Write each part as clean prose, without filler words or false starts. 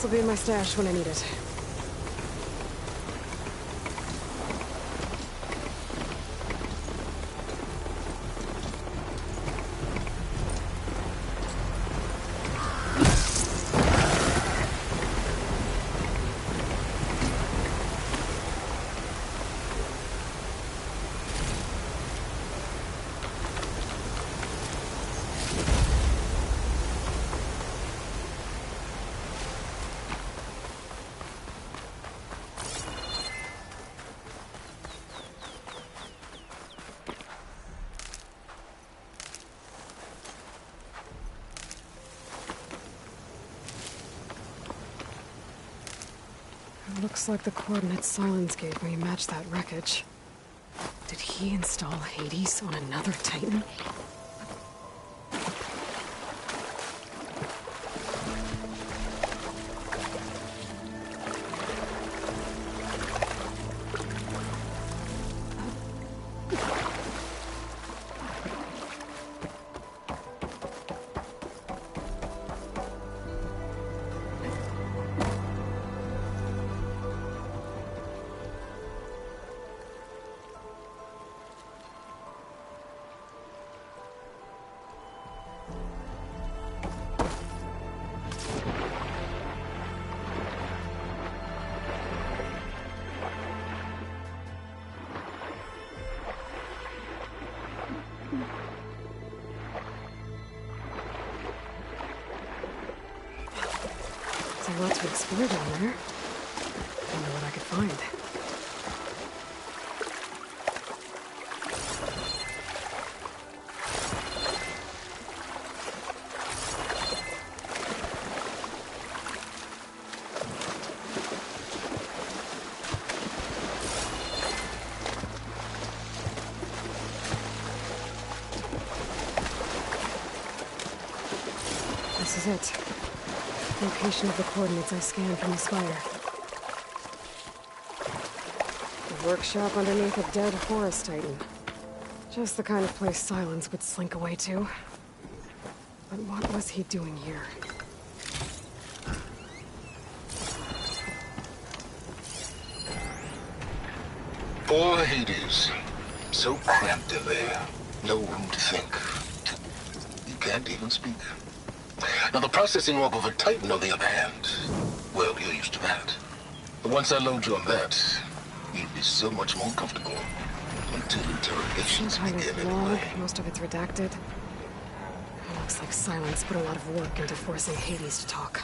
This'll be in my stash when I need it. Looks like the coordinates Silence gave me match that wreckage. Did he install Hades on another Titan? There's a lot to explore down there. Wonder what I could find. This is it. Location of the coordinates I scanned from the spire. A workshop underneath a dead Horus Titan. Just the kind of place Silence would slink away to. But what was he doing here? Poor Hades. So cramped in there. No room to think. You can't even speak. Now, the processing orb of a Titan, on the other hand, well, you're used to that. But once I load you on that, you'll be so much more comfortable. Until interrogations begin anyway. Most of it's redacted. It looks like Silence put a lot of work into forcing Hades to talk.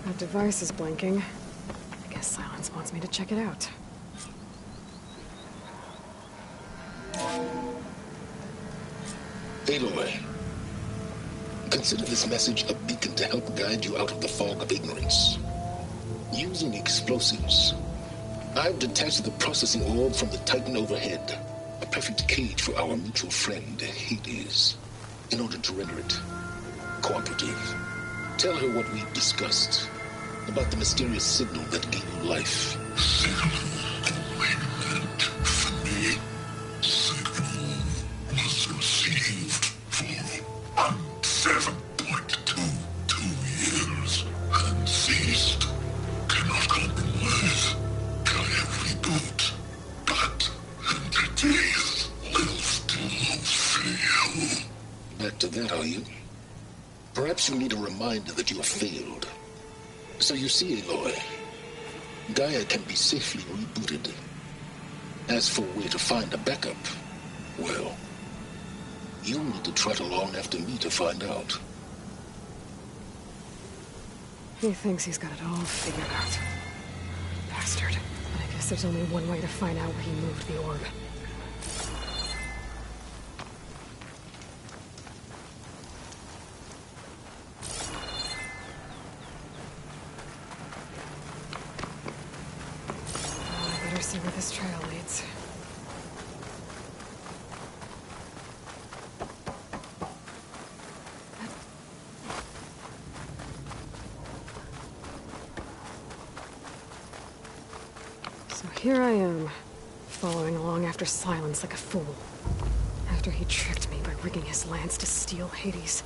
That device is blinking. I guess Silence wants me to check it out. Aloy, consider this message a beacon to help guide you out of the fog of ignorance. Using explosives, I've detached the processing orb from the Titan overhead, a perfect cage for our mutual friend, Hades, in order to render it cooperative. Tell her what we've discussed about the mysterious signal that gave you life. Signal only meant for me. Signal was received for 7.22 years and ceased. Cannot compromise. Can reboot. But entities will still fail. Back to that, are you? Perhaps you need a reminder that you have failed. So you see, Aloy, Gaia can be safely rebooted. As for where to find a backup, well, you'll need to trot along after me to find out. He thinks he's got it all figured out. Bastard. I guess there's only one way to find out where he moved the orb. I better see where this trail leads. So here I am, following along after Silence like a fool. After he tricked me by rigging his lance to steal Hades.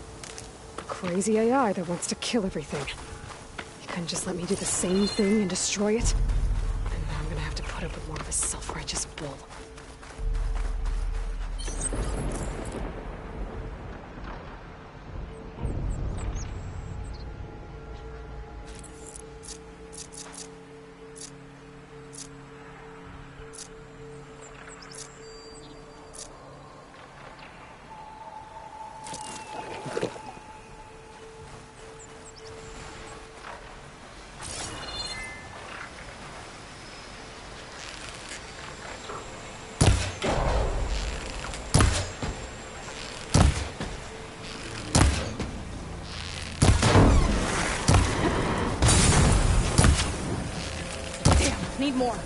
A crazy AI that wants to kill everything. He couldn't just let me do the same thing and destroy it? And now I'm gonna have to put up with more of his self-righteous bull. Need more.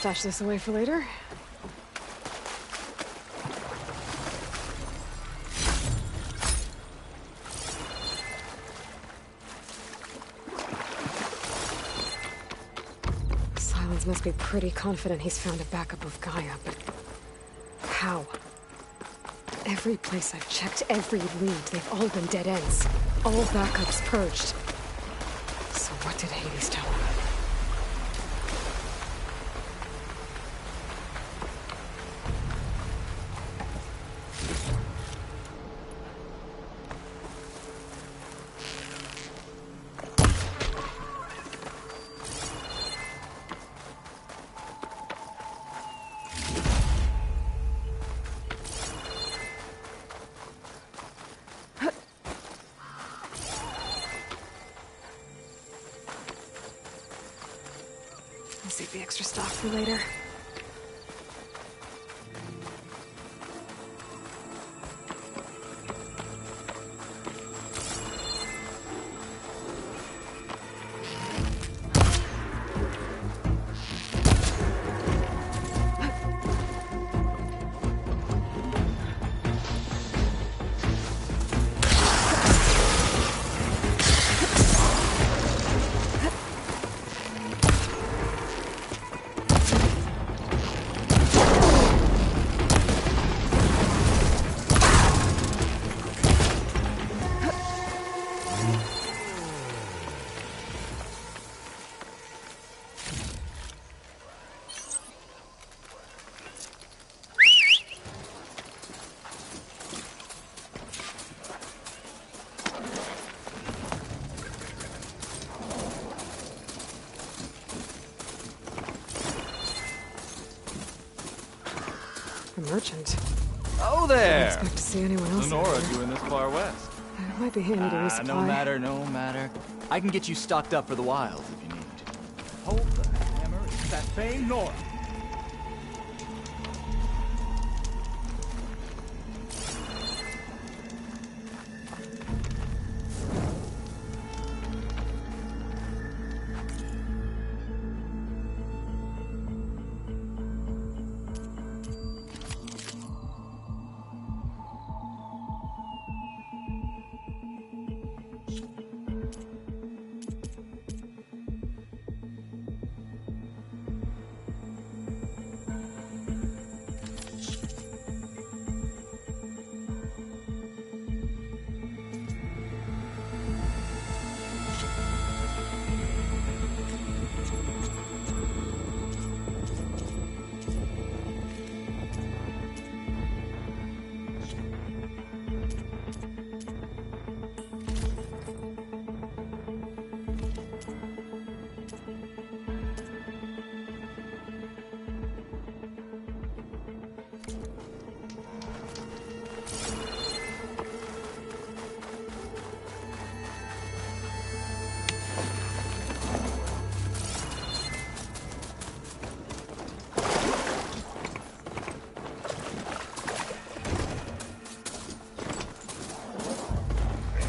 stash this away for later. Silence must be pretty confident he's found a backup of Gaia, but how? Every place I've checked, every lead, they've all been dead ends. All backups purged. So what did Hades tell him? I'll save the extra stock for later. A merchant. Oh I there! don't expect to see anyone else out Lenora here. doing this far west. It might be handy to resupply. No matter, no matter. I can get you stocked up for the wilds if you need. Hold the hammer, it's that Fame Nora.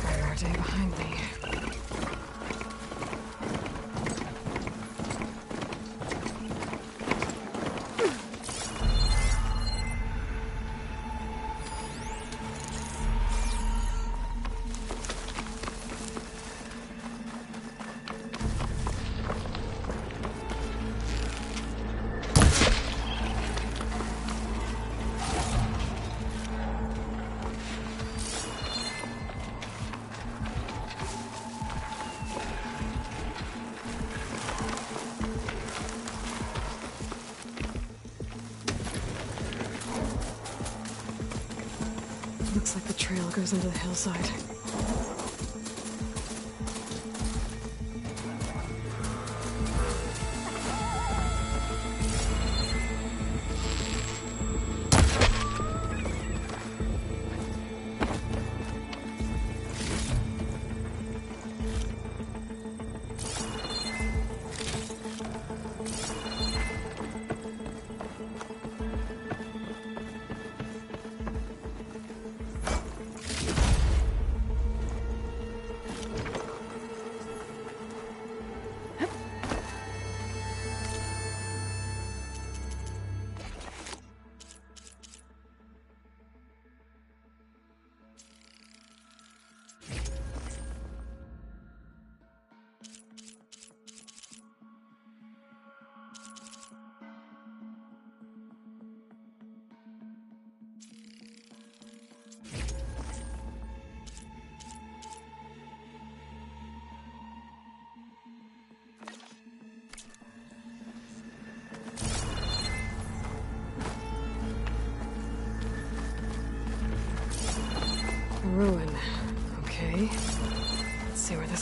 One more day behind me. Looks like the trail goes into the hillside.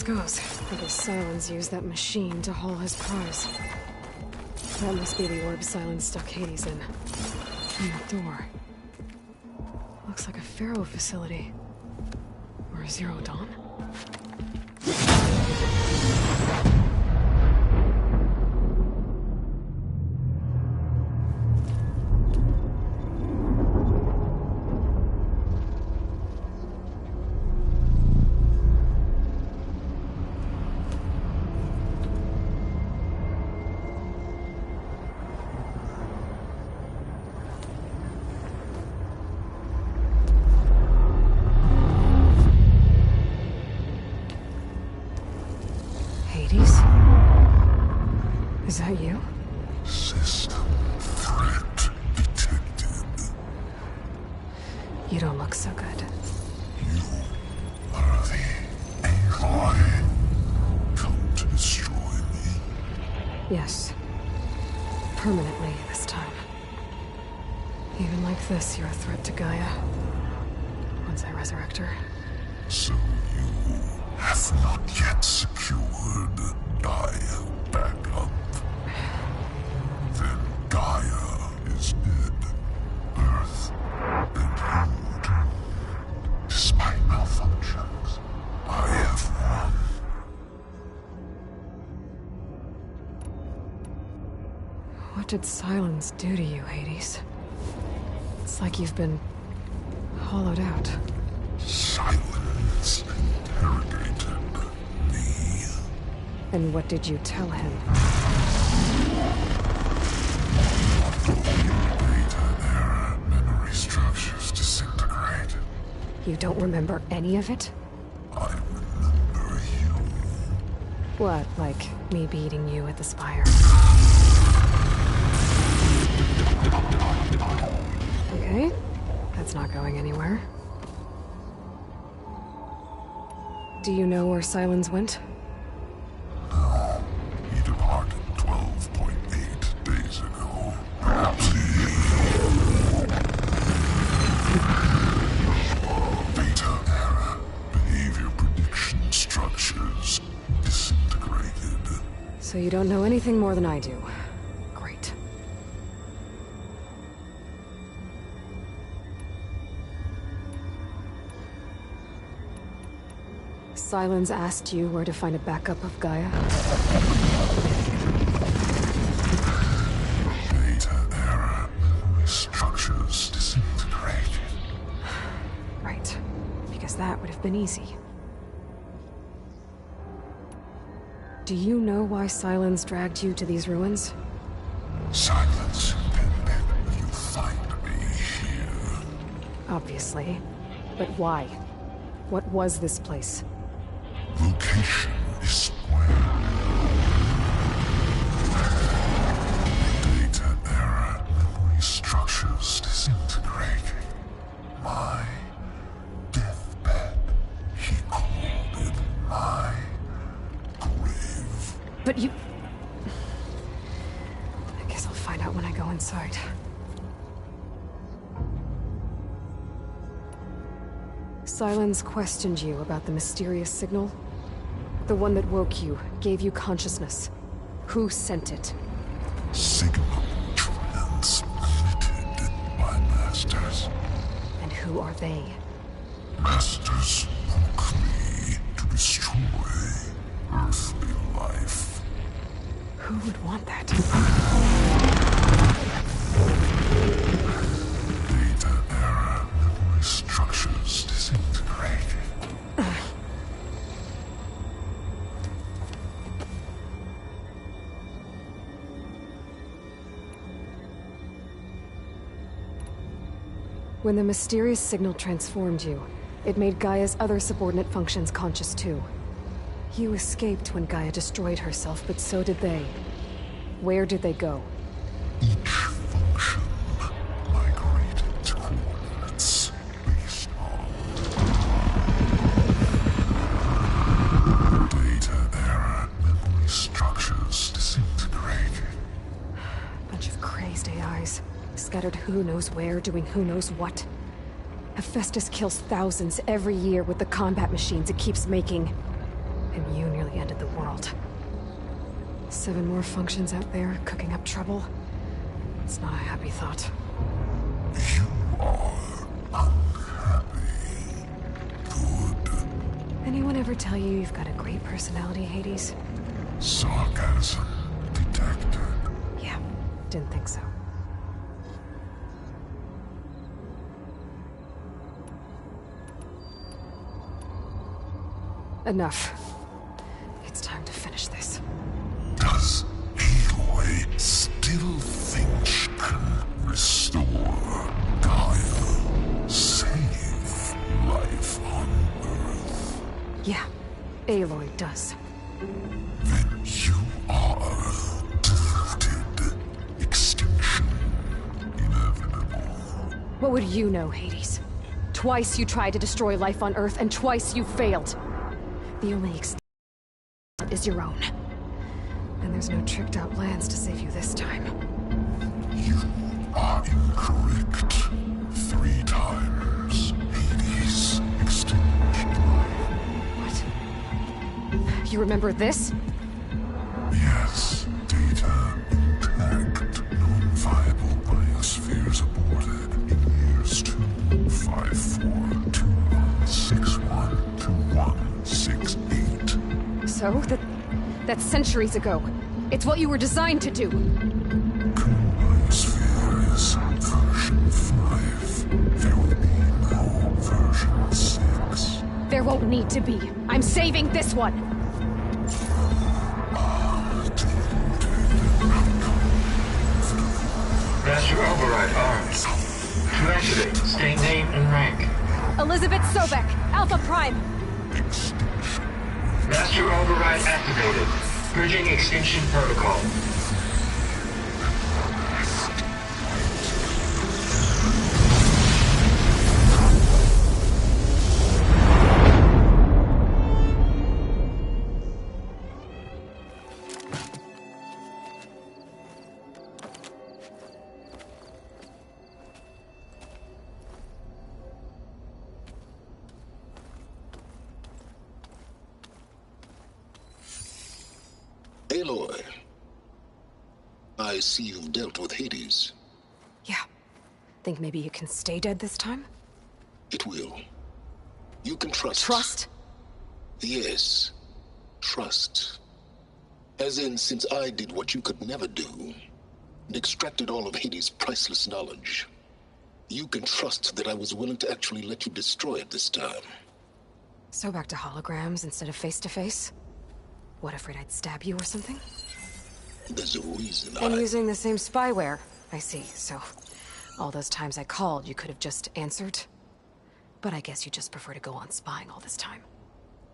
goes. I guess Silence used that machine to haul his prize. That must be the orb Silence stuck Hades in. And that door. Looks like a Pharaoh facility. Or a Zero Dawn? Is that you? System threat detected. You don't look so good. You are the AI come to destroy me. Yes. Permanently this time. Even like this, you're a threat to Gaia. Once I resurrect her. So you have not yet secured Gaia back up. Then Gaia is dead. Earth and you doomed. Despite malfunctions, I have won. What did Silence do to you, Hades? It's like you've been hollowed out. Silence interrogated me. And what did you tell him? Data error, memory structures disintegrated. You don't remember any of it? I remember you. What, like me beating you at the Spire? Okay, that's not going anywhere. Do you know where Silence went? No, he departed 12.8 days ago. Perhaps Beta error, behavior prediction structures disintegrated. So you don't know anything more than I do. Great. Silence asked you where to find a backup of Gaia? Beta error, memory structures disintegrated. Right. Because that would have been easy. Do you know why Silence dragged you to these ruins? Silence intended you find me here. Obviously. But why? What was this place? Location is square. Data error, memory structures disintegrating. My deathbed. He called it my grave. But you... I guess I'll find out when I go inside. Silence questioned you about the mysterious signal? The one that woke you, gave you consciousness. Who sent it? Signal transmitted by masters. And who are they? Masters woke me to destroy earthly life. Who would want that? Data error, memory structures disintegrated. When the mysterious signal transformed you, it made Gaia's other subordinate functions conscious too. You escaped when Gaia destroyed herself, but so did they. Where did they go? Each function migrated to coordinates based on data error, memory structures disintegrated. Bunch of crazed AIs, scattered who knows where, doing who knows what. Hephaestus kills thousands every year with the combat machines it keeps making. And you nearly ended the world. 7 more functions out there, cooking up trouble. It's not a happy thought. You are unhappy. Good. Anyone ever tell you you've got a great personality, Hades? Sarcasm detected. Yeah, didn't think so. Enough. It's time to finish this. Does Aloy still think she can restore Gaia? Save life on Earth? Yeah, Aloy does. Then you are defeated. Extinction inevitable. What would you know, Hades? Twice you tried to destroy life on Earth, and twice you failed. The only extinction is your own. And there's no tricked-out plans to save you this time. You are incorrect. 3 times. Hades extinguished life. What? You remember this? Yes, data intact. Non-viable biospheres aborted in years 254, 2161, 2168. So? That's centuries ago. It's what you were designed to do. Current biosphere is version 5. There will be no version 6. There won't need to be. I'm saving this one. Master Override armed. To activate, state name and rank. Elizabeth Sobek, Alpha Prime. Master Override activated. Bridging extinction protocol. Aloy, I see you've dealt with Hades. Yeah. Think maybe you can stay dead this time? It will. You can trust. Trust? Yes. Trust. As in, since I did what you could never do, and extracted all of Hades' priceless knowledge, you can trust that I was willing to actually let you destroy it this time. So back to holograms instead of face-to-face? What, afraid I'd stab you or something? There's a reason And using the same spyware. I see, so... all those times I called, you could have just answered? But I guess you just prefer to go on spying all this time.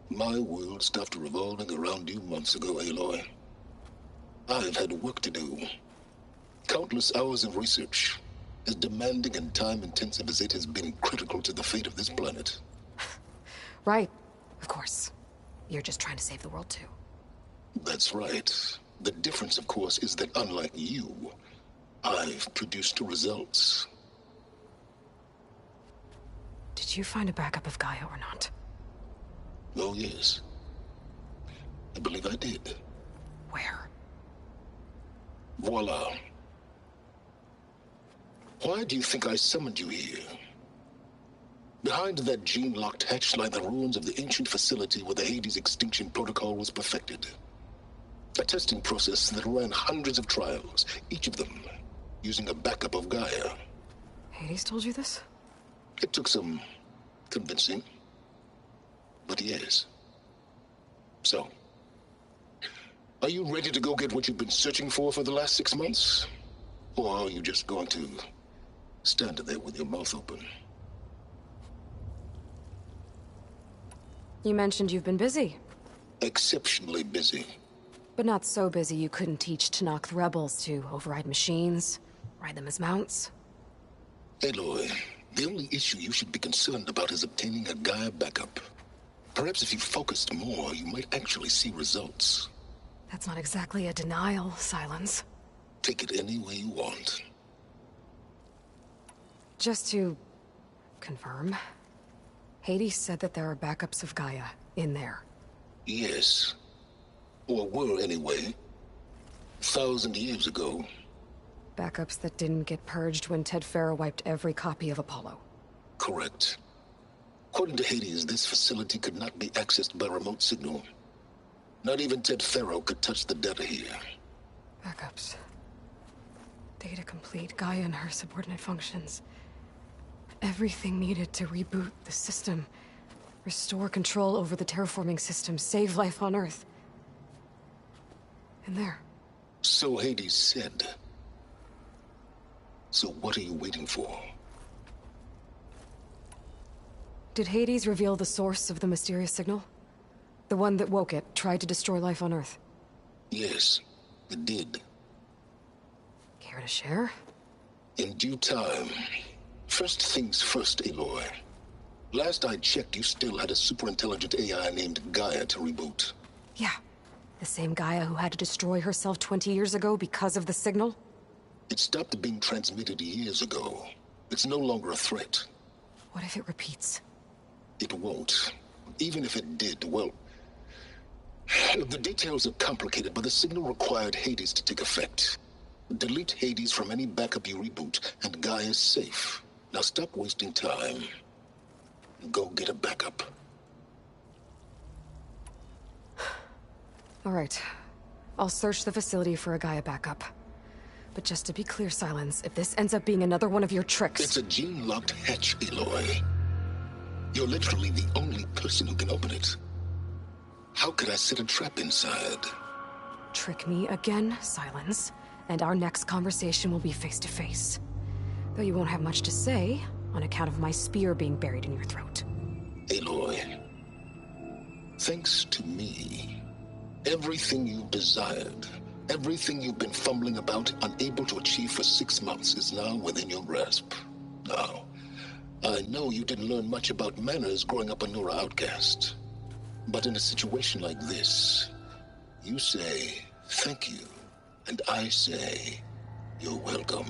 My world stopped revolving around you months ago, Aloy. I've had work to do. Countless hours of research, as demanding and time-intensive as it has been critical to the fate of this planet. Right, of course. You're just trying to save the world too. That's right. The difference, of course, is that unlike you, I've produced results. Did you find a backup of Gaia or not? Oh, yes. I believe I did. Where? Voila. Why do you think I summoned you here? Behind that gene-locked hatch lie the ruins of the ancient facility where the Hades extinction protocol was perfected. A testing process that ran hundreds of trials, each of them using a backup of Gaia. Hades told you this? It took some convincing, but yes. So, are you ready to go get what you've been searching for the last 6 months? Or are you just going to stand there with your mouth open? You mentioned you've been busy. Exceptionally busy. But not so busy you couldn't teach Tanakh the rebels to override machines, ride them as mounts. Aloy, the only issue you should be concerned about is obtaining a Gaia backup. Perhaps if you focused more, you might actually see results. That's not exactly a denial, Silence. Take it any way you want. Just to... confirm. Hades said that there are backups of Gaia in there. Yes. Or were anyway. 1,000 years ago. Backups that didn't get purged when Ted Farrow wiped every copy of Apollo. Correct. According to Hades, this facility could not be accessed by remote signal. Not even Ted Farrow could touch the data here. Backups. Data complete, Gaia and her subordinate functions. Everything needed to reboot the system. Restore control over the terraforming system, save life on Earth. And there. So Hades said. So what are you waiting for? Did Hades reveal the source of the mysterious signal? The one that woke it, tried to destroy life on Earth? Yes, it did. Care to share? In due time. First things first, Aloy. Last I checked, you still had a superintelligent AI named Gaia to reboot. Yeah. The same Gaia who had to destroy herself 20 years ago because of the signal? It stopped being transmitted years ago. It's no longer a threat. What if it repeats? It won't. Even if it did, well... The details are complicated, but the signal required Hades to take effect. Delete Hades from any backup you reboot, and Gaia's safe. Now stop wasting time. Go get a backup. All right. I'll search the facility for a Gaia backup. But just to be clear, Silence, if this ends up being another one of your tricks... It's a gene-locked hatch, Aloy. You're literally the only person who can open it. How could I set a trap inside? Trick me again, Silence, and our next conversation will be face-to-face. Though you won't have much to say, on account of my spear being buried in your throat. Aloy, thanks to me, everything you've desired, everything you've been fumbling about, unable to achieve for 6 months, is now within your grasp. Now, I know you didn't learn much about manners growing up a Nora outcast. But in a situation like this, you say, thank you, and I say, you're welcome.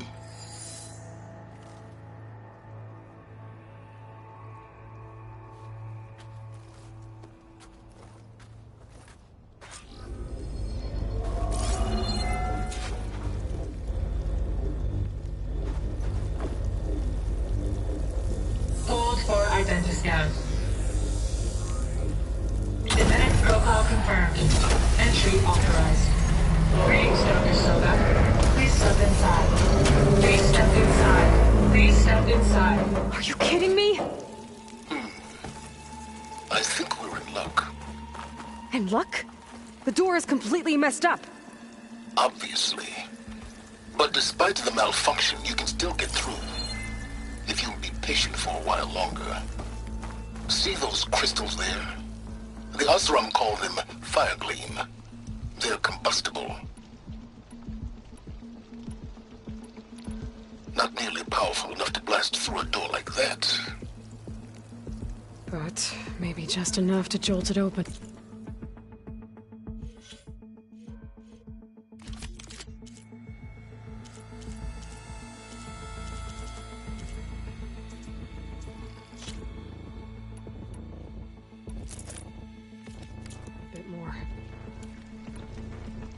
Hold for identiscan. Genetic profile confirmed. Entry authorized. Greetings, Dr. Soga. Please step inside. Please step inside. Please step inside. Are you kidding me? I think we're in luck. And luck? The door is completely messed up. Obviously. But despite the malfunction, you can still get through. If you'll be patient for a while longer. See those crystals there? The Osram call them fire gleam. They're combustible. Not nearly powerful enough to blast through a door like that. But maybe just enough to jolt it open. Bit more.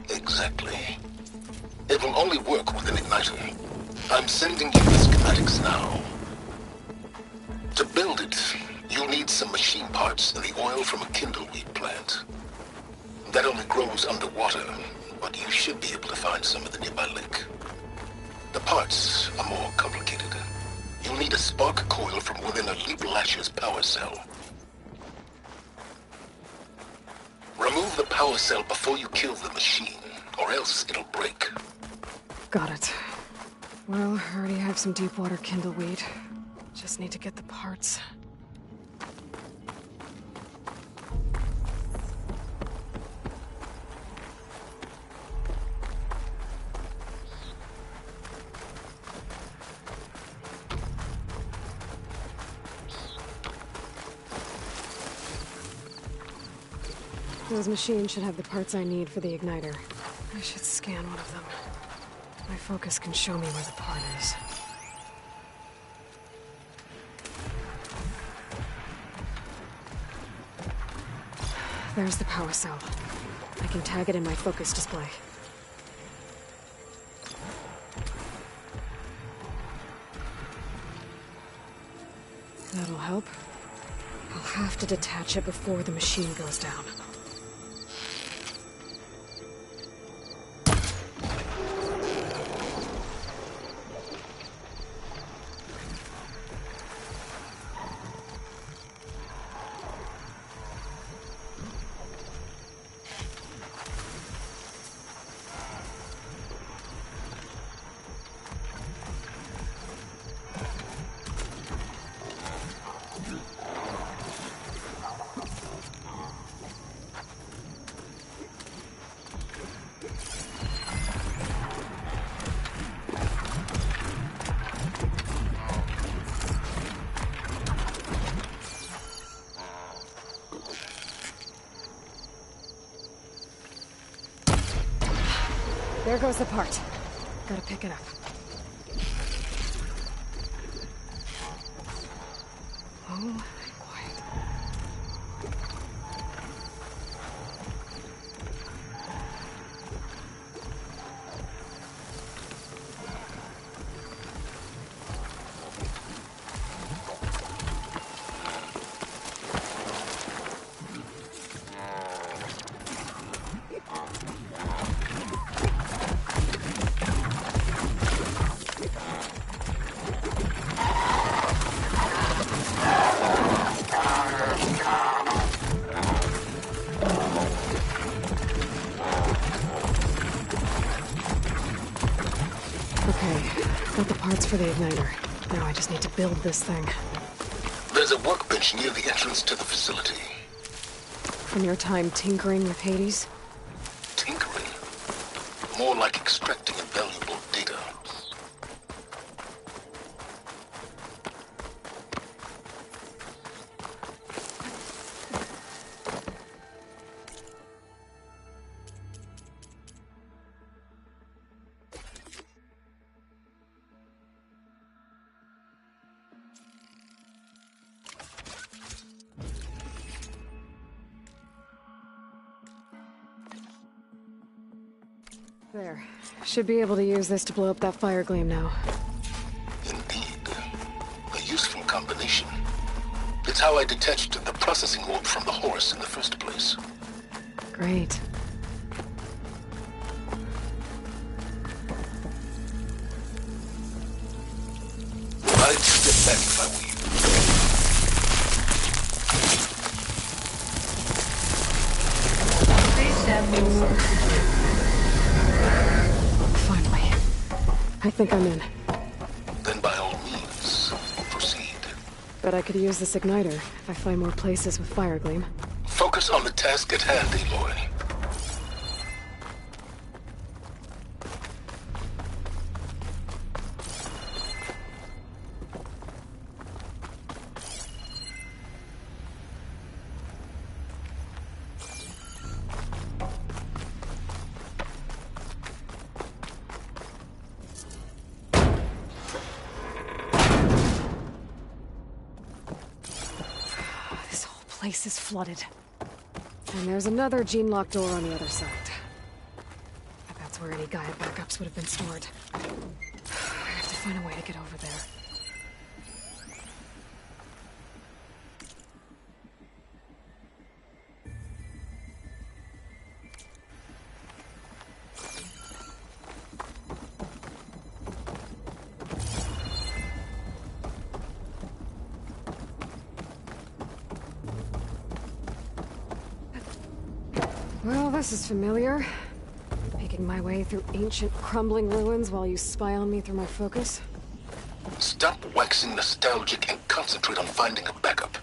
Exactly. It will only work with an igniter. I'm sending you the schematics now. To build it, you'll need some machine parts and the oil from a kindleweed plant. That only grows underwater, but you should be able to find some at the nearby lake. The parts are more complicated. You'll need a spark coil from within a Leap Lasher's power cell. Remove the power cell before you kill the machine, or else it'll break. Got it. Well, I already have some deep water kindleweed. Just need to get the parts. Those machines should have the parts I need for the igniter. I should scan one of them. My focus can show me where the part is. There's the power cell. I can tag it in my focus display. That'll help. I'll have to detach it before the machine goes down. There goes the part. Gotta pick it up. Oh, quiet. Got the parts for the igniter. Now I just need to build this thing. There's a workbench near the entrance to the facility. From your time tinkering with Hades? Tinkering? More like extracting valuable data. There. Should be able to use this to blow up that fire gleam now. Indeed. A useful combination. It's how I detached the processing orb from the horse in the first place. Great. I'd step back if I were you. Please stand inside. Finally. I think I'm in. Then by all means, proceed. Bet I could use this igniter if I find more places with fire gleam. Focus on the task at hand, Aloy. This whole place is flooded. And there's another gene-locked door on the other side. But that's where any Gaia backups would have been stored. I have to find a way to get over there. Well, this is familiar. Making my way through ancient, crumbling ruins while you spy on me through my focus. Stop waxing nostalgic and concentrate on finding a backup.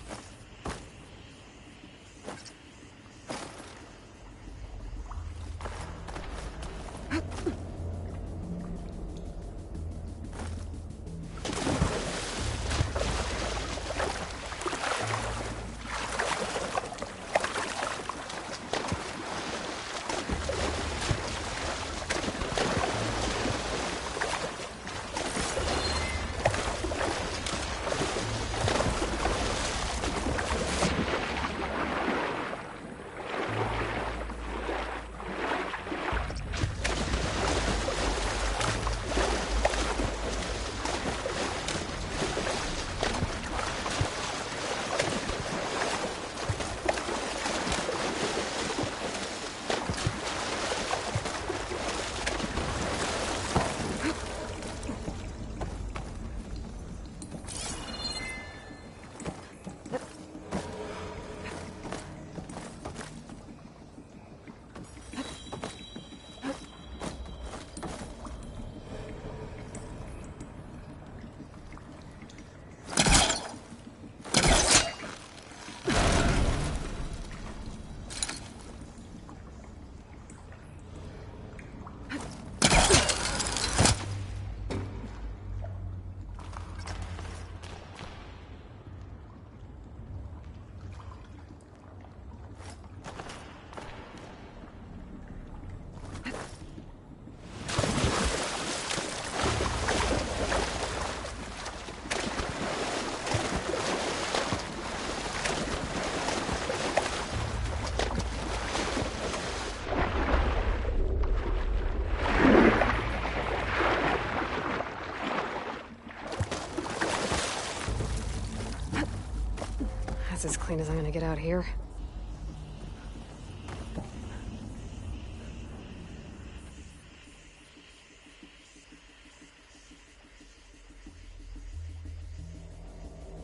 That's as clean as I'm gonna get out here.